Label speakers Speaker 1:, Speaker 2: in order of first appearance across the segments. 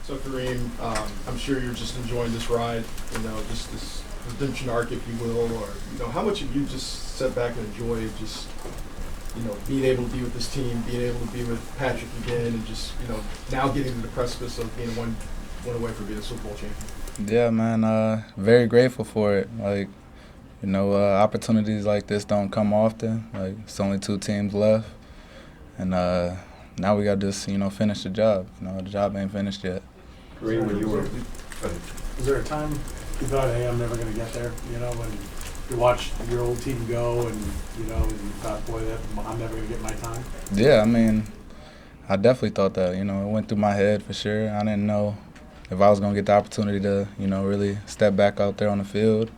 Speaker 1: So Kareem, I'm sure you're just enjoying this ride, just this redemption arc, if you will, or how much have you just sat back and enjoyed just being able to be with this team, being able to be with Patrick again, and just now getting to the precipice of being one away from being a Super Bowl champion.
Speaker 2: Yeah, man, very grateful for it. Like, opportunities like this don't come often. Like, it's only 2 teams left, and now we got to just finish the job. The job ain't finished yet.
Speaker 3: Kareem, when you were,
Speaker 4: was there a time you thought, hey, I'm never going to get there? When you watched your old team go, and and you thought, boy, I'm never going to get my time.
Speaker 2: Yeah, I mean, I definitely thought that. It went through my head for sure. I didn't know if I was going to get the opportunity to really step back out there on the field,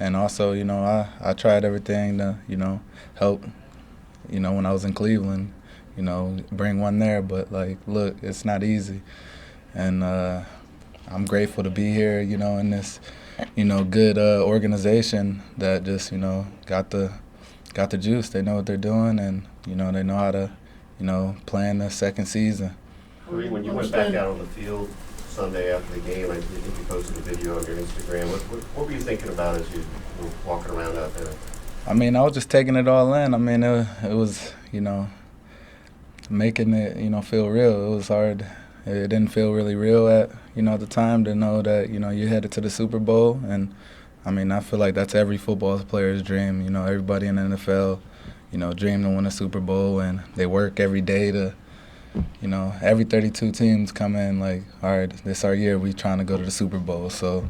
Speaker 2: and also I tried everything to help when I was in Cleveland, bring one there. But like, look, it's not easy. And I'm grateful to be here, in this, good organization that just, got the juice. They know what they're doing, and they know how to, plan the second season.
Speaker 3: Kareem, when you went back out on the field Sunday after the game, I think you posted a video on your Instagram. What were you thinking about as you were walking around out there?
Speaker 2: I mean, I was just taking it all in. I mean, it was, making it, feel real. It was hard. It didn't feel really real at the time to know that you're headed to the Super Bowl, and I mean I feel like that's every football player's dream. Everybody in the NFL, dream to win a Super Bowl, and they work every day to, every 32 teams come in like, all right, this our year. We trying to go to the Super Bowl, so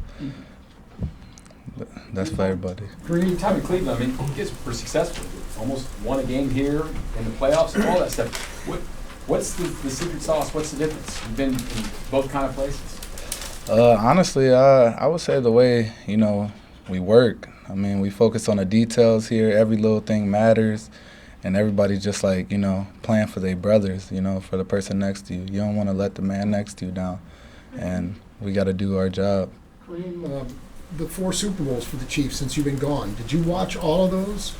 Speaker 2: that's for everybody.
Speaker 5: Kareem, time in Cleveland, I mean, you guys were successful. Almost won a game here in the playoffs and all that stuff. What's the secret sauce? What's the difference? You've been in both kind of places.
Speaker 2: Honestly, I would say the way, we work. I mean, we focus on the details here. Every little thing matters. And everybody's just like, playing for their brothers, for the person next to you. You don't want to let the man next to you down. And we got to do our job.
Speaker 6: Kareem, the 4 Super Bowls for the Chiefs since you've been gone, did you watch all of those?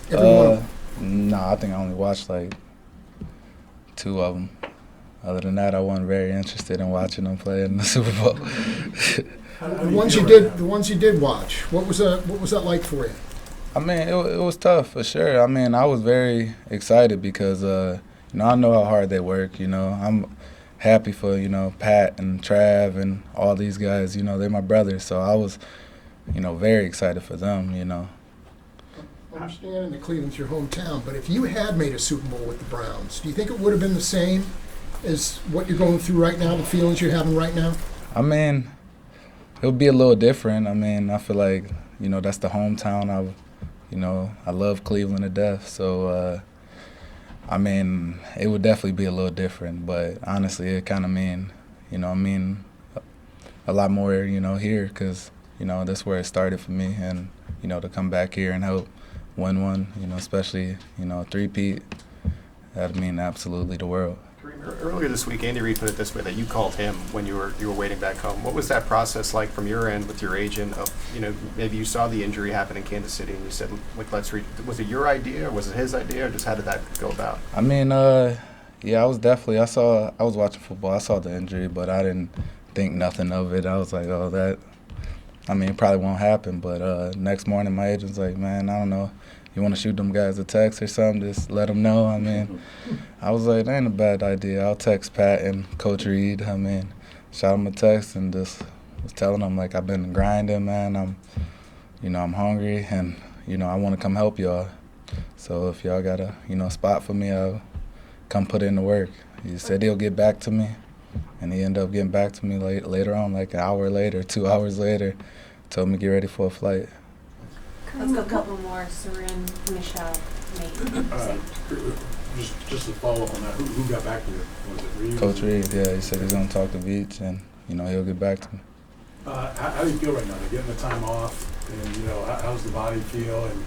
Speaker 6: Every one of them?
Speaker 2: No, I think I only watched like 2 of them. Other than that, I wasn't very interested in watching them play in the Super Bowl.
Speaker 6: The ones you did watch, what was that like for you?
Speaker 2: I mean, it was tough for sure. I mean, I was very excited because I know how hard they work. I'm happy for Pat and Trav and all these guys. They're my brothers, so I was very excited for them.
Speaker 6: I understand that Cleveland's your hometown, but if you had made a Super Bowl with the Browns, do you think it would have been the same as what you're going through right now, the feelings you're having right now?
Speaker 2: I mean, it would be a little different. I mean, I feel like, that's the hometown. I love Cleveland to death. So, I mean, it would definitely be a little different. But honestly, it kind of mean a lot more, here because, that's where it started for me. And, to come back here and help win one, especially, a three-peat, that'd mean absolutely the world.
Speaker 7: Earlier this week, Andy Reid put it this way, that you called him when you were waiting back home. What was that process like from your end with your agent of, maybe you saw the injury happen in Kansas City and you said, like, was it your idea or was it his idea or just how did that go about?
Speaker 2: I mean, yeah, I was watching football. I saw the injury, but I didn't think nothing of it. I was like, oh, it probably won't happen. But next morning, my agent's like, man, I don't know. You want to shoot them guys a text or something? Just let them know. I mean, I was like, that ain't a bad idea. I'll text Pat and Coach Reed. I mean, shot him a text and just was telling them, like, I've been grinding, man. I'm hungry and, I want to come help y'all. So if y'all got a, spot for me, I'll come put in the work. He said he'll get back to me, and he ended up getting back to me later on, like an hour later, 2 hours later, told me to get ready for a flight.
Speaker 8: Let's go a couple more. Sarin, Michelle, Nate.
Speaker 4: Just to follow up on that, who got back to you? Was it Reed?
Speaker 2: Coach Reed, yeah. He said he's going to talk to Beach, and, he'll get back to me.
Speaker 4: How do you feel right now? They're getting the time off, and, how's the body feel? And,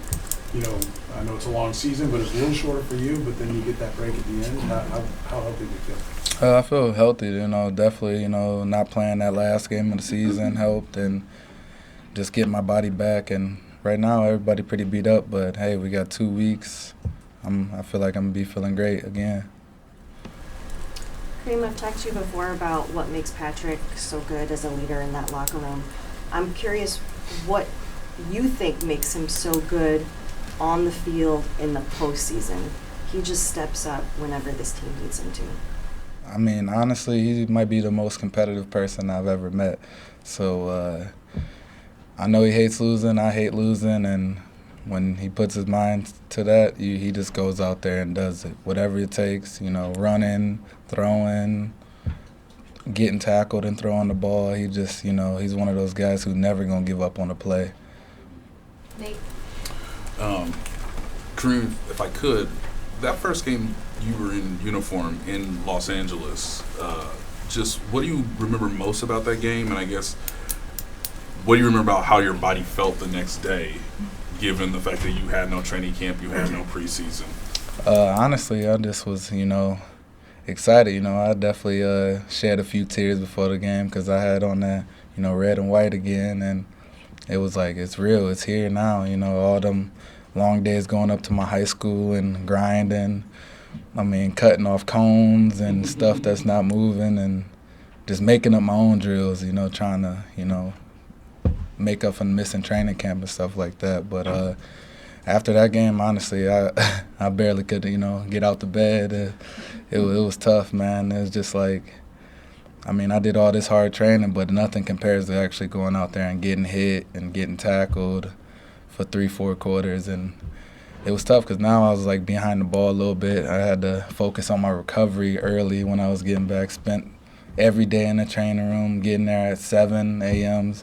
Speaker 4: I know it's a long season, but it's a little shorter for you, but then you get that break at the end. How healthy do you feel?
Speaker 2: I feel healthy, definitely, not playing that last game of the season helped, and just getting my body back. And right now, everybody pretty beat up, but hey, we got 2 weeks. I feel like I'm gonna be feeling great again.
Speaker 9: Kareem, I've talked to you before about what makes Patrick so good as a leader in that locker room. I'm curious what you think makes him so good on the field in the postseason. He just steps up whenever this team needs him to.
Speaker 2: I mean, honestly, he might be the most competitive person I've ever met. So I know he hates losing, I hate losing, and when he puts his mind to that, he just goes out there and does it. Whatever it takes, running, throwing, getting tackled and throwing the ball. He just, he's one of those guys who's never going to give up on a play.
Speaker 8: Nate?
Speaker 10: Kareem, if I could, that first game you were in uniform in Los Angeles, just what do you remember most about that game? And I guess, what do you remember about how your body felt the next day, given the fact that you had no training camp, you had no preseason?
Speaker 2: Honestly, I just was, excited. I definitely shed a few tears before the game because I had on that, red and white again. And it was like, it's real, it's here now. All them long days going up to my high school and grinding. I mean, cutting off cones and stuff that's not moving and just making up my own drills, trying to, make up for missing training camp and stuff like that. But after that game, honestly, I barely could, get out the bed. It was tough, man. It was just like, I mean, I did all this hard training, but nothing compares to actually going out there and getting hit and getting tackled for 3-4 quarters. And it was tough because now I was like behind the ball a little bit. I had to focus on my recovery early when I was getting back. Spent every day in the training room, getting there at 7 a.m.,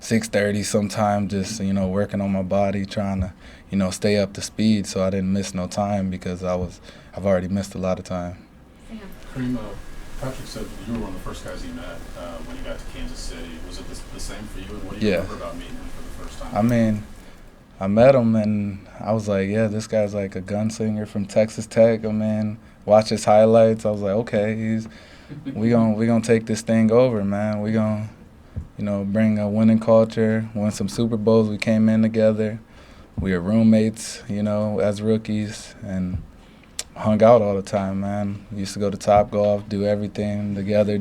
Speaker 2: 6:30 sometimes, just, working on my body, trying to, stay up to speed so I didn't miss no time because I've already missed a lot of time.
Speaker 10: Kareem, Patrick said you were one of the first guys he met when he got to Kansas City. Was it the same for you? And what do you remember about meeting him for the first time?
Speaker 2: I mean, I met him and I was like, yeah, this guy's like a gunslinger from Texas Tech. I mean, watch his highlights. I was like, okay, we gonna take this thing over, man. We gonna, bring a winning culture, win some Super Bowls. We came in together. We were roommates, as rookies, and hung out all the time, man. We used to go to Topgolf, do everything together,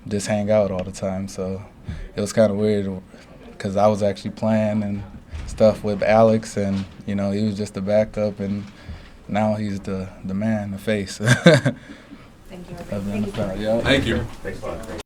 Speaker 2: just hang out all the time. So it was kind of weird because I was actually playing and stuff with Alex, and he was just the backup, and now he's the man, the face.
Speaker 8: Thank you.
Speaker 2: Thank you.
Speaker 10: Thank you.
Speaker 3: Thanks a lot.